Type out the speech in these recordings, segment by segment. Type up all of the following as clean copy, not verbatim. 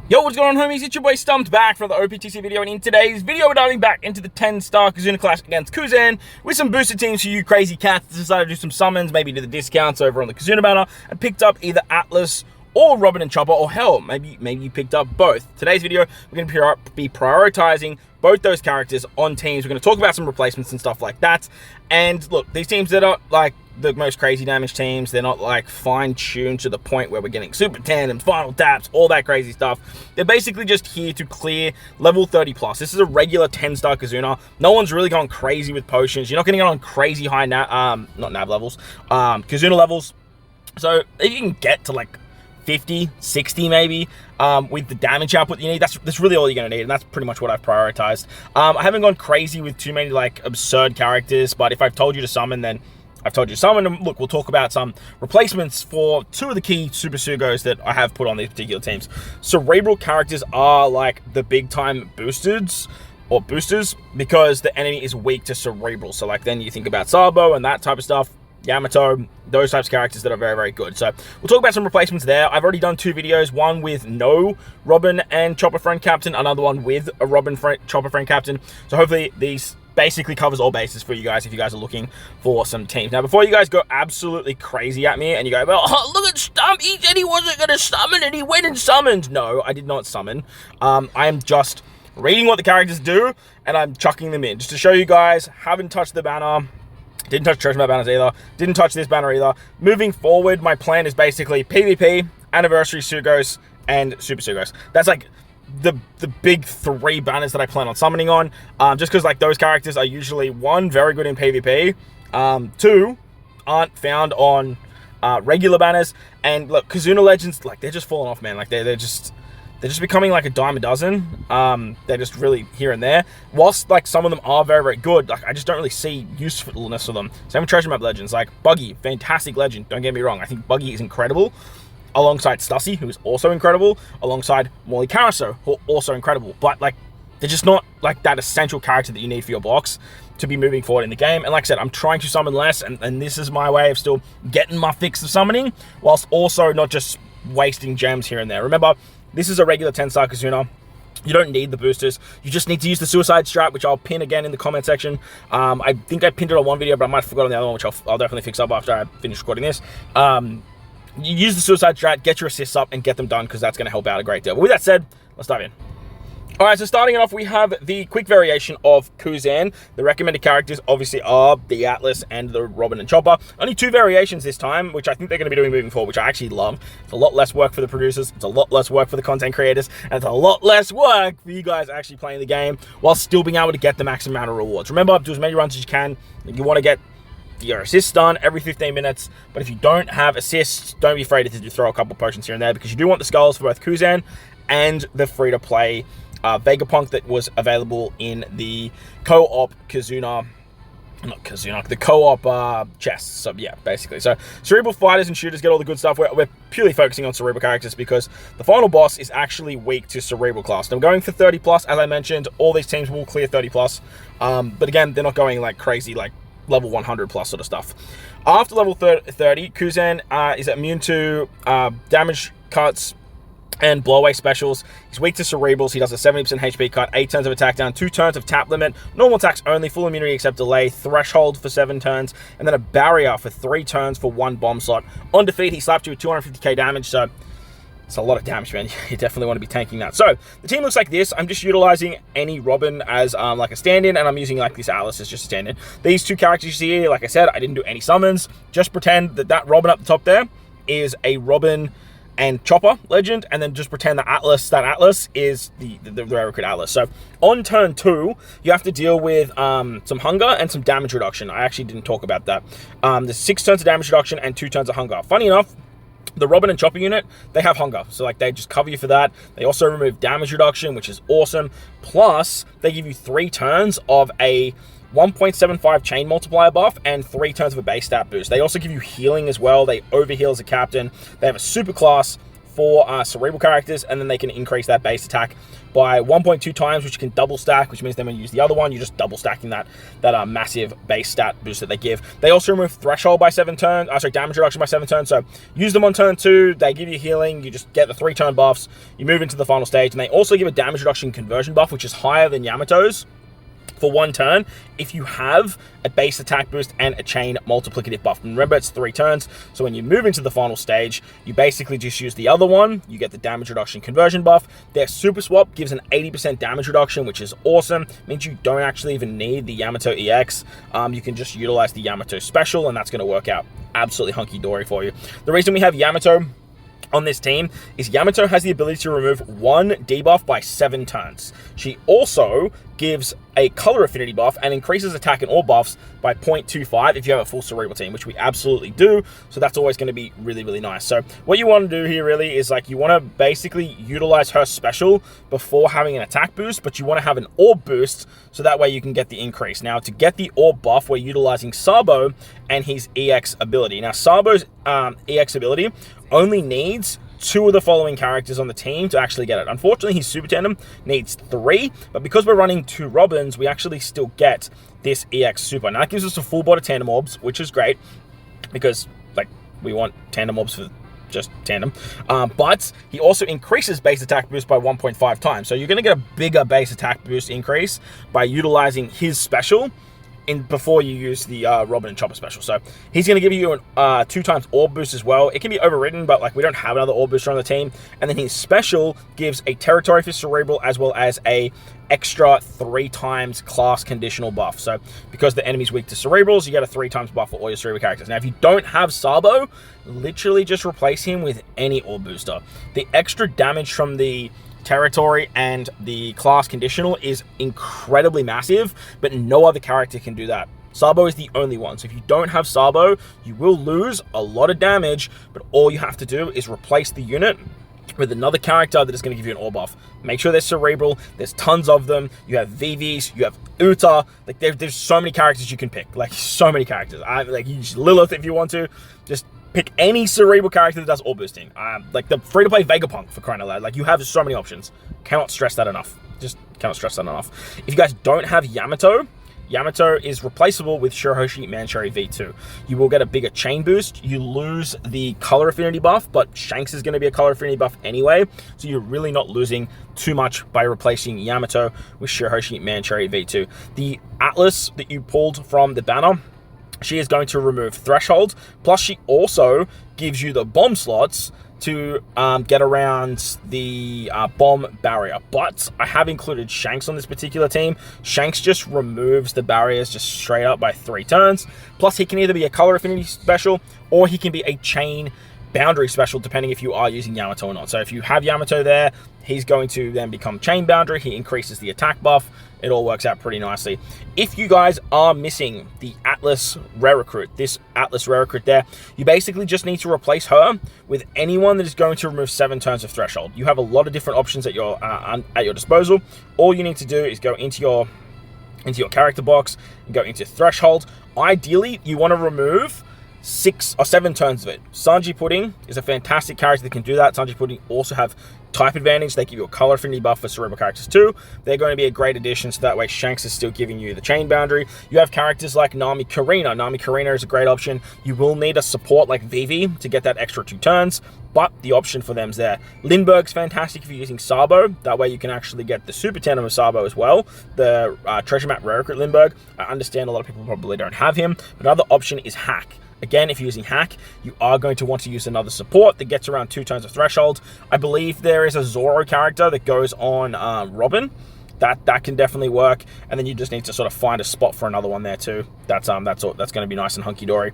Yo, what's going on, homies? It's your boy Stumped back for the OPTC video, and in today's video, we're diving back into the 10-star Kizuna clash against Kuzan with some booster teams for you crazy cats that decided to do some summons, maybe do the discounts over on the Kizuna banner, and picked up either Atlas or Robin and Chopper, or hell, maybe you picked up both. Today's video, we're going to be prioritizing both those characters on teams. We're going to talk about some replacements and stuff like that. And look, these teams that are like the most crazy damage teams, they're not like fine-tuned to the point where we're getting super tandems, final taps, all that crazy stuff. They're basically just here to clear level 30 plus. This is a regular 10-star Kizuna. No one's really gone crazy with potions. You're not getting on crazy high not nav levels, Kizuna levels. So if you can get to like 50, 60 maybe, with the damage output you need, that's really all you're going to need, and that's pretty much what I've prioritized. I haven't gone crazy with too many like absurd characters, but if I've told you to summon, then I've told you to summon. And look, we'll talk about some replacements for two of the key Super Sugos that I have put on these particular teams. Cerebral characters are like the big time boosters, because the enemy is weak to Cerebral. So like then you think about Sabo and that type of stuff, Yamato, those types of characters that are very, very good. So we'll talk about some replacements there. I've already done two videos, one with no Robin and Chopper Friend Captain, another one with a Chopper Friend Captain. So hopefully these basically covers all bases for you guys if you guys are looking for some teams. Now, before you guys go absolutely crazy at me and you go, well, oh, look at Stump, he said he wasn't going to summon and he went and summoned. No, I did not summon. I am just reading what the characters do and I'm chucking them in just to show you guys. Haven't touched the banner. Didn't touch Treasure Map banners either. Didn't touch this banner either. Moving forward, my plan is basically PvP, Anniversary Sugos, and Super Sugos. That's like the big three banners that I plan on summoning on, just because like those characters are usually, one, very good in PvP, two, aren't found on regular banners, and look, Kizuna Legends, like they're just falling off, man. Like they're just becoming like a dime a dozen. They're just really here and there. Whilst like some of them are very, very good, like I just don't really see usefulness for them. Same with Treasure Map Legends, like Buggy, fantastic legend, don't get me wrong. I think Buggy is incredible, alongside Stussy, who is also incredible, alongside Morley Carousel, who are also incredible. But like, they're just not like that essential character that you need for your box to be moving forward in the game. And like I said, I'm trying to summon less, and this is my way of still getting my fix of summoning, whilst also not just wasting gems here and there. Remember, this is a regular 10-star Kizuna. You don't need the boosters. You just need to use the suicide strat, which I'll pin again in the comment section. I think I pinned it on one video, but I might have forgotten the other one, which I'll definitely fix up after I finish recording this. You use the suicide strat, get your assists up, and get them done, because that's going to help out a great deal. But with that said, let's dive in. Alright, so starting it off, we have the quick variation of Kuzan. The recommended characters obviously are the Atlas and the Robin and Chopper. Only two variations this time, which I think they're going to be doing moving forward, which I actually love. It's a lot less work for the producers, it's a lot less work for the content creators, and it's a lot less work for you guys actually playing the game, while still being able to get the maximum amount of rewards. Remember, do as many runs as you can. You want to get your assists done every 15 minutes, but if you don't have assists, don't be afraid to throw a couple potions here and there, because you do want the skulls for both Kuzan and the free-to-play Vegapunk that was available in the co-op Kizuna, the co-op chests. So yeah, basically. So Cerebral fighters and shooters get all the good stuff. We're purely focusing on Cerebral characters because the final boss is actually weak to Cerebral class. Now I'm going for 30 plus, as I mentioned. All these teams will clear 30 plus, but again, they're not going like crazy, like level 100 plus sort of stuff. After level 30, Kuzan is immune to damage cuts and blowaway specials. He's weak to Cerebrals. He does a 70% HP cut, 8 turns of attack down, 2 turns of tap limit, normal attacks only, full immunity except delay, threshold for 7 turns, and then a barrier for 3 turns for 1 bomb slot. On defeat, he slaps you with 250k damage, so it's a lot of damage, man. You definitely want to be tanking that. So the team looks like this. I'm just utilizing any Robin as like a stand-in, and I'm using like this Alice as just a stand-in. These two characters you see here, like I said, I didn't do any summons. Just pretend that Robin up the top there is a Robin and Chopper legend, and then just pretend that Atlas is the Recruit Atlas. So on turn 2, you have to deal with some hunger and some damage reduction. I actually didn't talk about that. There's 6 turns of damage reduction and 2 turns of hunger. Funny enough, the Robin and Chopper unit, they have hunger, so like they just cover you for that. They also remove damage reduction, which is awesome. Plus, they give you 3 turns of a 1.75 chain multiplier buff and 3 turns of a base stat boost. They also give you healing as well. They overheal as a captain. They have a super class for cerebral characters, and then they can increase that base attack by 1.2 times, which you can double stack, which means then when you use the other one, you're just double stacking that massive base stat boost that they give. They also remove threshold by 7 turns, damage reduction by 7 turns, so use them on turn 2, they give you healing, you just get the 3 turn buffs, you move into the final stage, and they also give a damage reduction conversion buff, which is higher than Yamato's, for 1 turn if you have a base attack boost and a chain multiplicative buff. And remember, it's 3 turns, so when you move into the final stage, you basically just use the other one, you get the damage reduction conversion buff. Their super swap gives an 80% damage reduction, which is awesome. It means you don't actually even need the Yamato EX. You can just utilize the Yamato special, and that's going to work out absolutely hunky-dory for you. The reason we have Yamato on this team is Yamato has the ability to remove 1 debuff by 7 turns. She also gives a color affinity buff and increases attack and all buffs by 0.25 if you have a full cerebral team, which we absolutely do, so that's always going to be really, really nice. So what you want to do here really is you want to basically utilize her special before having an attack boost, but you want to have an orb boost so that way you can get the increase. Now, to get the orb buff, we're utilizing Sabo and his EX ability. Now, Sabo's EX ability only needs 2 of the following characters on the team to actually get it. Unfortunately, his super tandem needs 3, but because we're running 2 Robins, we actually still get this EX super. Now, that gives us a full bot of tandem orbs, which is great because, we want tandem orbs for just tandem. But he also increases base attack boost by 1.5 times. So you're going to get a bigger base attack boost increase by utilizing his special before you use the Robin and Chopper special. So he's going to give you an 2 times orb boost as well. It can be overridden, but we don't have another orb booster on the team. And then his special gives a territory for cerebral as well as a extra 3 times class conditional buff. So because the enemy's weak to cerebrals, you get a 3 times buff for all your cerebral characters. Now, if you don't have Sabo, literally just replace him with any orb booster. The extra damage from the territory and the class conditional is incredibly massive, but no other character can do that. Sabo is the only one. So if you don't have Sabo, you will lose a lot of damage, but all you have to do is replace the unit with another character that is going to give you an orb buff. Make sure they're cerebral. There's tons of them. You have VVs, you have Uta. There's so many characters you can pick. So many characters. You use Lilith if you want to. Just pick any cerebral character that does orb boosting. The free-to-play Vegapunk, for crying out loud. You have so many options. Cannot stress that enough. Just cannot stress that enough. If you guys don't have Yamato, Yamato is replaceable with Shirohoshi Mancherry V2. You will get a bigger chain boost. You lose the color affinity buff, but Shanks is going to be a color affinity buff anyway, so you're really not losing too much by replacing Yamato with Shirohoshi Mancherry V2. The Atlas that you pulled from the banner, she is going to remove threshold, plus she also gives you the bomb slots to get around the bomb barrier. But I have included Shanks on this particular team. Shanks just removes the barriers just straight up by 3 turns. Plus he can either be a color affinity special or he can be a chain boundary special, depending if you are using Yamato or not. So if you have Yamato there, he's going to then become chain boundary. He increases the attack buff. It all works out pretty nicely. If you guys are missing the Atlas Rare Recruit, this Atlas Rare Recruit there, you basically just need to replace her with anyone that is going to remove 7 turns of threshold. You have a lot of different options at your disposal. All you need to do is go into your character box and go into threshold. Ideally, you want to remove 6 or 7 turns of it. Sanji Pudding is a fantastic character that can do that. Sanji Pudding also have type advantage. They give you a color affinity buff for cerebral characters too. They're going to be a great addition, so that way Shanks is still giving you the chain boundary. You have characters like Nami Karina. Nami Karina is a great option. You will need a support like Vivi to get that extra 2 turns, but the option for them's there. Lindbergh's fantastic if you're using Sabo. That way you can actually get the super tandem of Sabo as well. The treasure map rare recruit Lindbergh. I understand a lot of people probably don't have him, but another option is Hack. Again, if you're using Hack, you are going to want to use another support that gets around 2 turns of threshold. I believe there is a Zoro character that goes on Robin. That can definitely work. And then you just need to sort of find a spot for another one there too. That's going to be nice and hunky-dory.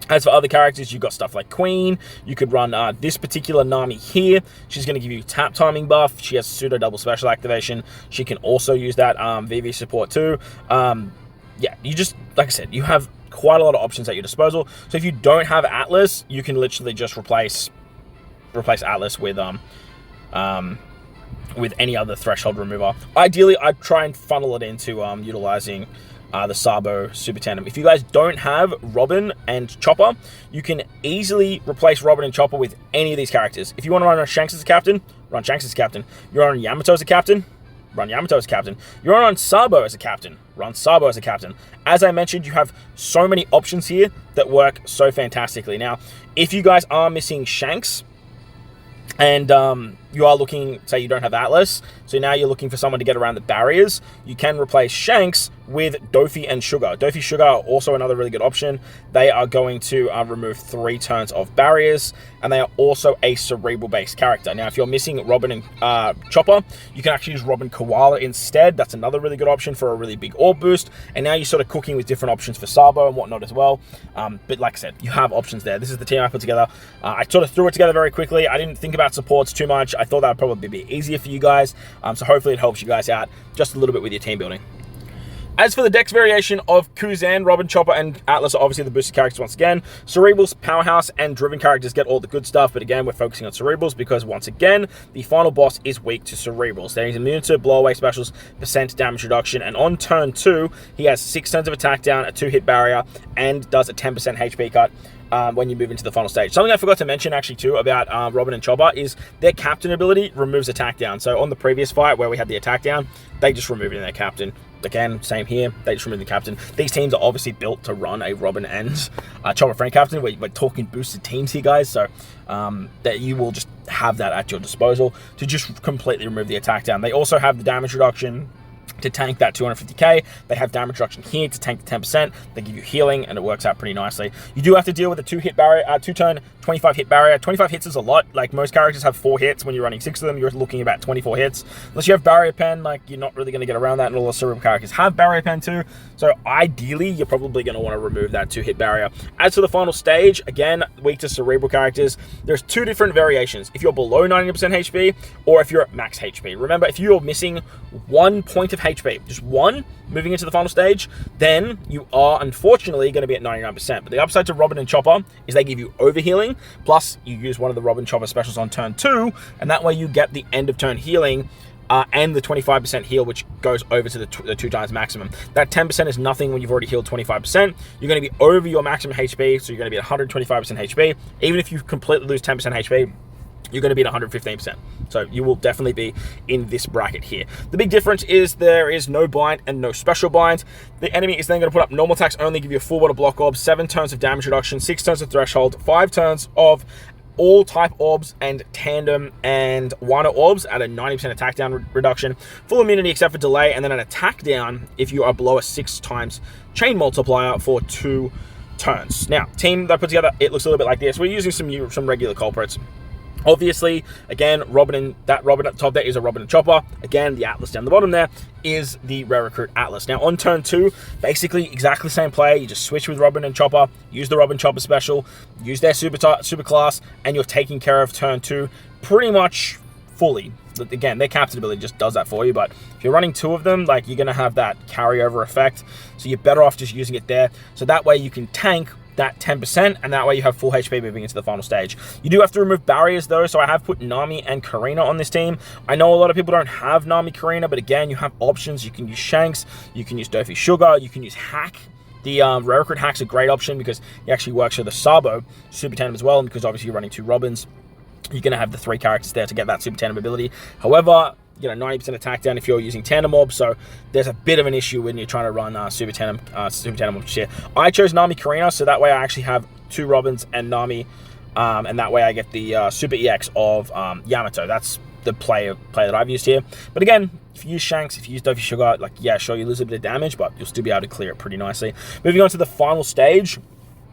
As for other characters, you've got stuff like Queen. You could run this particular Nami here. She's going to give you tap timing buff. She has pseudo double special activation. She can also use that VV support too. Yeah, you just, like I said, you have quite a lot of options at your disposal. So if you don't have Atlas, you can literally just replace Atlas with any other threshold remover. Ideally, I'd try and funnel it into utilizing the Sabo Super Tandem. If you guys don't have Robin and Chopper, you can easily replace Robin and Chopper with any of these characters. If you want to run Shanks as a captain, run Shanks as a captain. You're on Yamato as a captain, run Yamato as a captain. You're on Sabo as a captain, run Sabo as a captain. As I mentioned, you have so many options here that work so fantastically. Now, if you guys are missing Shanks, and you are looking, say you don't have Atlas, so now you're looking for someone to get around the barriers, you can replace Shanks with Dofi and Sugar. Dofi Sugar are also another really good option. They are going to remove 3 turns of barriers, and they are also a cerebral-based character. Now, if you're missing Robin and Chopper, you can actually use Robin Koala instead. That's another really good option for a really big orb boost, and now you're sort of cooking with different options for Sabo and whatnot as well. But like I said, you have options there. This is the team I put together. I sort of threw it together very quickly. I didn't think about supports too much. I thought that would probably be easier for you guys, so hopefully it helps you guys out just a little bit with your team building. As for the Dex variation of Kuzan, Robin, Chopper, and Atlas are obviously the boosted characters once again. Cerebrals, Powerhouse, and Driven characters get all the good stuff, but again, we're focusing on Cerebrals because, once again, the final boss is weak to Cerebrals. They're immune to blowaway specials, percent damage reduction, and on turn 2, he has 6 turns of attack down, a 2-hit barrier, and does a 10% HP cut when you move into the final stage. Something I forgot to mention actually too about Robin and Chopper is their captain ability removes attack down. So on the previous fight where we had the attack down, they just removed it in their captain. Again, same here, they just removed the captain. These teams are obviously built to run a Robin and Chopper friend captain. We're talking boosted teams here, guys, so that you will just have that at your disposal to just completely remove the attack down. They also have the damage reduction to tank that 250k. They have damage reduction here to tank the 10%. They give you healing, and it works out pretty nicely. You do have to deal with a 2-hit barrier, 2-turn 25 hit barrier. 25 hits is a lot. Like, most characters have 4 hits. When you're running 6 of them, you're looking about 24 hits. Unless you have barrier pen, like, you're not really going to get around that, and all the cerebral characters have barrier pen too. So ideally, you're probably going to want to remove that 2-hit barrier. As for the final stage, again, weak to cerebral characters, there's 2 different variations. If you're below 90% HP, or if you're at max HP. Remember, if you're missing 1 point of HP, just 1, moving into the final stage, then you are unfortunately going to be at 99%. But the upside to Robin and Chopper is they give you overhealing, plus you use one of the Robin Chopper specials on turn 2, and that way you get the end of turn healing and the 25% heal, which goes over to the 2 times maximum. That 10% is nothing when you've already healed 25%. You're going to be over your maximum HP, so you're going to be at 125% HP. Even if you completely lose 10% HP, you're going to be at 115%. So you will definitely be in this bracket here. The big difference is there is no blind and no special blind. The enemy is then going to put up normal attacks only, give you a full bottle block orb, 7 turns of damage reduction, 6 turns of threshold, 5 turns of all type orbs and tandem and Wano orbs at a 90% attack down reduction, full immunity except for delay, and then an attack down if you are below a 6 times chain multiplier for 2 turns. Now, team that I put together, it looks a little bit like this. We're using some regular culprits. Obviously, again, Robin at the top there is a Robin and Chopper. Again, the Atlas down the bottom there is the Rare Recruit Atlas. Now, on turn 2, basically exactly the same play. You just switch with Robin and Chopper, use the Robin Chopper special, use their super class, and you're taking care of turn 2 pretty much fully. Again, their captain ability just does that for you, but if you're running 2 of them, like, you're going to have that carryover effect, so you're better off just using it there. So that way you can tank that 10%, and that way you have full HP moving into the final stage. You do have to remove barriers though, so I have put Nami and Karina on this team. I know a lot of people don't have Nami, Karina, but again, you have options. You can use Shanks, you can use Dofi Sugar, you can use Hack. The Rare Recruit Hack's a great option because he actually works for the Sabo Super Tandem as well, and because obviously you're running 2 Robins, you're going to have the 3 characters there to get that Super Tandem ability. However, you know, 90% attack down if you're using tandem orbs, so there's a bit of an issue when you're trying to run super tandem orbs here. I chose Nami Karina, so that way I actually have 2 Robins and Nami, and that way I get the Super EX of Yamato. That's the play that I've used here. But again, if you use Shanks, if you use Dofi Sugar, like, yeah, sure, you lose a bit of damage, but you'll still be able to clear it pretty nicely. Moving on to the final stage,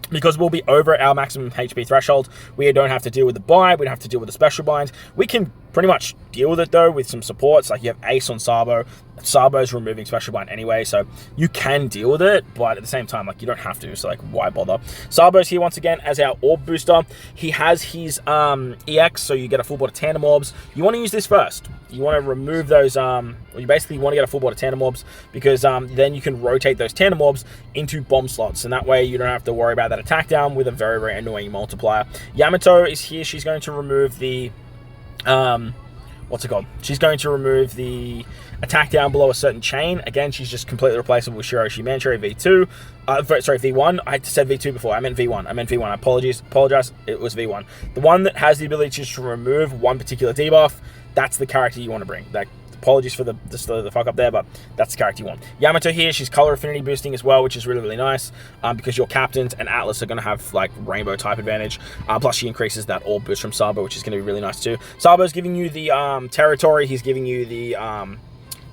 because we'll be over our maximum HP threshold, we don't have to deal with the bind, we don't have to deal with the special bind. We can pretty much deal with it though with some supports, like you have Ace on Sabo. Sabo's removing special bind anyway, so you can deal with it, but at the same time, like, you don't have to, so like, why bother? Sabo's here once again as our orb booster. He has his EX, so you get a full board of tandem orbs. You want to use this first. You want to remove those, you basically want to get a full board of tandem orbs, because then you can rotate those tandem orbs into bomb slots, and that way you don't have to worry about that attack down with a very, very annoying multiplier. Yamato is here. She's going to remove the what's it called? She's going to remove the attack down below a certain chain. Again, she's just completely replaceable with Shiroshi Manchuri V2. Sorry, V1. I said V2 before. I meant V1. I apologize. It was V1. The one that has the ability to remove one particular debuff, that's the character you want to bring. Apologies for the fuck up there, but that's the character you want. Yamato here, she's color affinity boosting as well, which is really, really nice, because your captains and Atlas are going to have like rainbow type advantage. Plus she increases that orb boost from Sabo, which is going to be really nice too. Sabo's giving you the territory. He's giving you the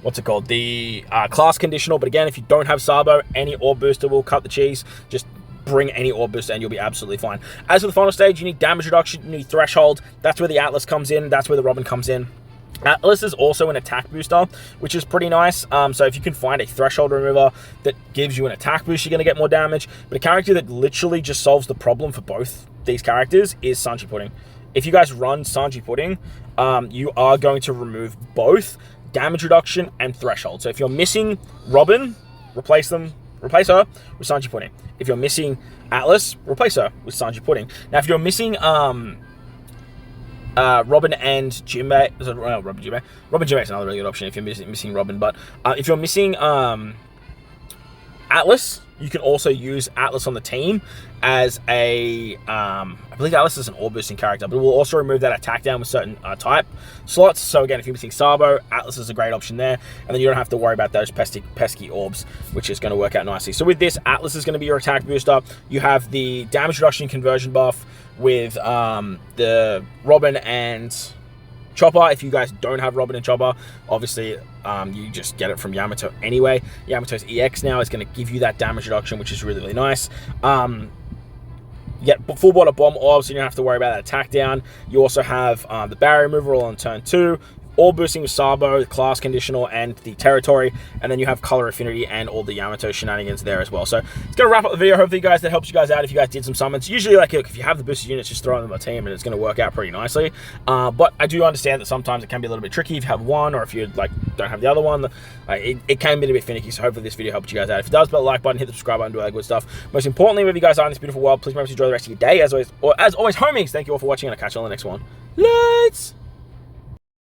what's it called? The class conditional. But again, if you don't have Sabo, any orb booster will cut the cheese. Just bring any orb booster and you'll be absolutely fine. As for the final stage, you need damage reduction, you need threshold. That's where the Atlas comes in. That's where the Robin comes in. Atlas is also an attack booster, which is pretty nice. So if you can find a threshold remover that gives you an attack boost, you're going to get more damage. But a character that literally just solves the problem for both these characters is Sanji Pudding. If you guys run Sanji Pudding, you are going to remove both damage reduction and threshold. So if you're missing Robin, replace her with Sanji Pudding. If you're missing Atlas, replace her with Sanji Pudding. Now, if you're missing Robin and Jinbei, Robin Jinbei is another really good option if you're missing Robin. But if you're missing Atlas, you can also use Atlas on the team as a, I believe Atlas is an orb boosting character, but we'll also remove that attack down with certain type slots. So again, if you're missing Sabo, Atlas is a great option there, and then you don't have to worry about those pesky orbs, which is going to work out nicely. So with this, Atlas is going to be your attack booster. You have the damage reduction conversion buff with the Robin and Chopper. If you guys don't have Robin and Chopper, obviously you just get it from Yamato anyway. Yamato's EX now is going to give you that damage reduction, which is really, really nice. You get full body bomb orbs, so you don't have to worry about that attack down. You also have the barrier removal on turn 2. All boosting with Sabo, the class conditional, and the territory. And then you have color affinity and all the Yamato shenanigans there as well. So it's going to wrap up the video. Hopefully that helps you guys out if you guys did some summons. Usually, like, if you have the boosted units, just throw them on the team and it's going to work out pretty nicely. But I do understand that sometimes it can be a little bit tricky if you have one, or if you like don't have the other one. It can be a bit finicky. So hopefully this video helped you guys out. If it does, put a like button, hit the subscribe button, do all that good stuff. Most importantly, wherever you guys are in this beautiful world, please remember to enjoy the rest of your day. As always, homies, thank you all for watching, and I'll catch you on the next one. Let's